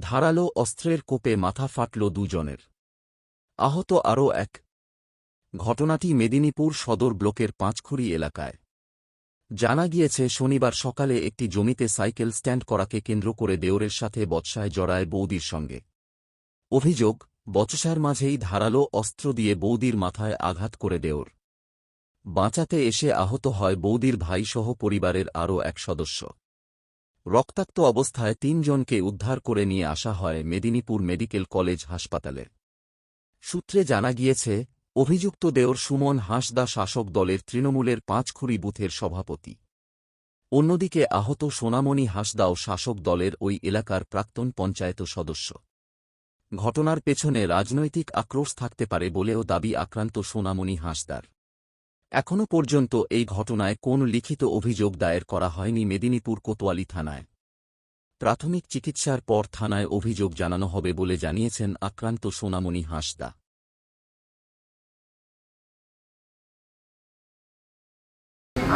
ধারালো অস্ত্রের কোপে মাথা ফাটল দুজনের। আহত আরও এক। ঘটনাটি মেদিনীপুর সদর ব্লকের পাঁচখুড়ি এলাকায়। জানা গিয়েছে, শনিবার সকালে একটি জমিতে সাইকেল স্ট্যান্ড করাকে কেন্দ্র করে দেওরের সাথে বচসায় জড়ায় বৌদির সঙ্গে। অভিযোগ, বচসার মাঝেই ধারালো অস্ত্র দিয়ে বৌদির মাথায় আঘাত করে দেওর। বাঁচাতে এসে আহত হয় বৌদির ভাইসহ পরিবারের আরও এক সদস্য। রক্তাক্ত অবস্থায় ৩ জনকে উদ্ধার করে নিয়ে আসা হয় মেদিনীপুর মেডিকেল কলেজ হাসপাতালে। সূত্রে জানা গিয়েছে, অভিযুক্ত দেওর সুমন হাঁসদা শাসক দলের তৃণমূলের পাঁচখুড়ি বুথের সভাপতি। অন্যদিকে আহত সোনামণি হাঁসদাও শাসক দলের ওই এলাকার প্রাক্তন পঞ্চায়েত সদস্য। ঘটনার পেছনে রাজনৈতিক আক্রোশ থাকতে পারে বলেও দাবি আক্রান্ত সোনামণি হাঁসদার। এখনও পর্যন্ত এই ঘটনায় কোন লিখিত অভিযোগ দায়ের করা হয়নি মেদিনীপুর কোতোয়ালি থানায়। প্রাথমিক চিকিৎসার পর থানায় অভিযোগ জানানো হবে বলে জানিয়েছেন আক্রান্ত সোনামণি হাঁসদা।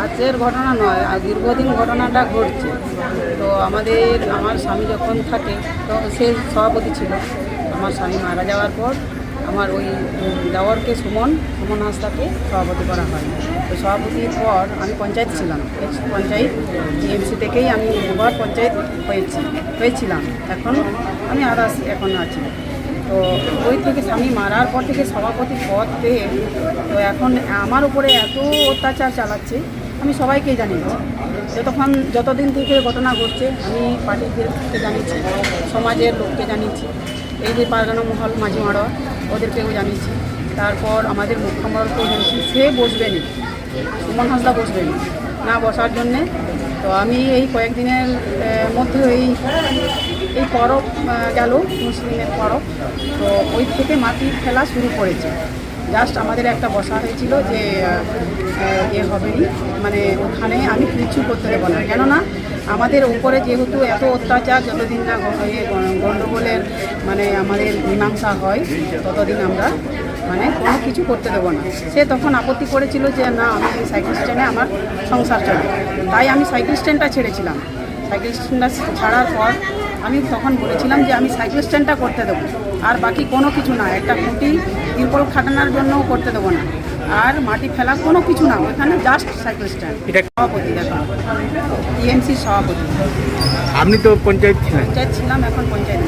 আজকের ঘটনা নয়, আর দীর্ঘদিন ঘটনাটা ঘটছে। তো আমার স্বামী যখন থাকে, তো সে সভাপতি ছিল। আমার স্বামী মারা যাওয়ার পর আমার ওই দেওরকে সুমন হাঁসদাকে সভাপতি করা হয়। তো সভাপতির পর আমি পঞ্চায়েত ছিলাম, পঞ্চায়েত টিএমসি থেকেই আমি দুবার পঞ্চায়েত হয়েছিলাম। এখন আমি এখন আছি। তো ওই থেকে স্বামী মারার পর থেকে সভাপতি পদ পেয়ে তো এখন আমার উপরে এত অত্যাচার চালাচ্ছে, আমি সবাইকেই জানিয়েছি। যতদিন থেকে ঘটনা ঘটছে আমি পার্টিদেরকে জানিয়েছি, সমাজের লোককে জানিয়েছি, এই যে পারগানা মহল মাঝি মাড়োয়া ওদেরকেও জানিয়েছি। তারপর আমাদের মুখ্যমন্ত্রীকেও জানিয়েছি। সে বসবেনি, সুমন হাঁসদা বসবেনি না বসার জন্যে। তো আমি এই কয়েকদিনের মধ্যে এই পরব গেল, মুসলিমের পরব, তো ওই থেকে মাটি ফেলা শুরু করেছে। জাস্ট আমাদের একটা বসা হয়েছিল যে হবেনি, মানে ওখানে আমি কিছু করতে দেবো না, কেননা আমাদের উপরে যেহেতু এত অত্যাচার, যতদিন না গণ্ডগোলের মানে আমাদের মীমাংসা হয় ততদিন আমরা মানে কোনো কিছু করতে দেবো না। সে তখন আপত্তি করেছিল যে না, আমি এই সাইকেল স্ট্যান্ডে আমার সংসার চলে, তাই আমি সাইকেল স্ট্যান্ডটা ছেড়েছিলাম। সাইকেল স্ট্যান্ডটা ছাড়ার পর আমি তখন বলেছিলাম যে আমি সাইকেল স্ট্যান্ডটা করতে দেবো, আর বাকি কোনো কিছু না, একটা খুঁটি তিরপল খাটানোর জন্যও করতে দেবো না, আর মাটি ফেলা কোনো কিছু না, ওইখানে জাস্ট সাইকেল স্ট্যান্ড। এটা সভাপতি, দেখো টিএমসির সভাপতি। আপনি তো পঞ্চায়েত ছিলাম, এখন পঞ্চায়েত।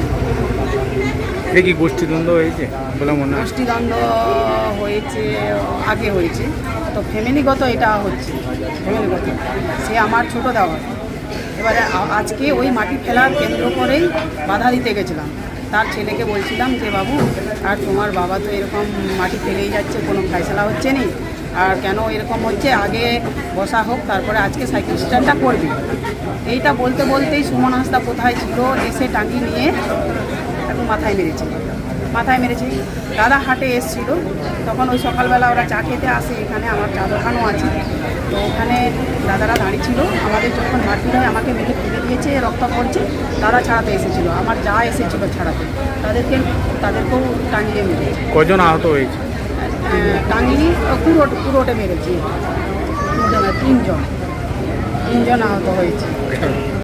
এটা কি গোষ্ঠীদ্বন্দ্ব হয়েছে বলে মনে হয়? গোষ্ঠীদ্বন্দ্ব হয়েছে, আগে হয়েছে, তো ফ্যামিলিগত এটা হচ্ছে, ফ্যামিলিগত। সে আমার ছোটো দেওয়া। এবারে আজকে ওই মাটি ফেলার কেন্দ্র করেই বাধা দিতে গেছিলাম। তার ছেলেকে বলছিলাম যে বাবু, আর তোমার বাবা তো এরকম মাটি ফেলেই যাচ্ছে, কোনো ফয়সালা হচ্ছে না, আর কেন এরকম হচ্ছে, আগে বসা হোক, তারপরে আজকে সাইকেল স্ট্যান্ডটা করবি। এইটা বলতে বলতেই সুমন হাঁসদা কোথায় ছিল, এসে টাঙ্গি নিয়ে একটু মাথায় মেরেছে। দাদা হাটে এসেছিল, তখন ওই সকালবেলা ওরা চা খেতে আসে, এখানে আমার চা দোকানও আছে, তো ওখানে দাদারা দাঁড়িয়ে ছিল। আমাদের যখন মারপিট হয় আমাকে মেরে ফেলে দিয়েছে, রক্ত পড়ছে, তারা ছাড়াতে এসেছিলো, আমার যা এসেছিল ছাড়াতে, তাদেরকেও টাঙিয়ে মেরেছে। কজন আহত হয়েছে? টাঙিয়ে পুরোটে মেরেছে, 3 জন আহত হয়েছে।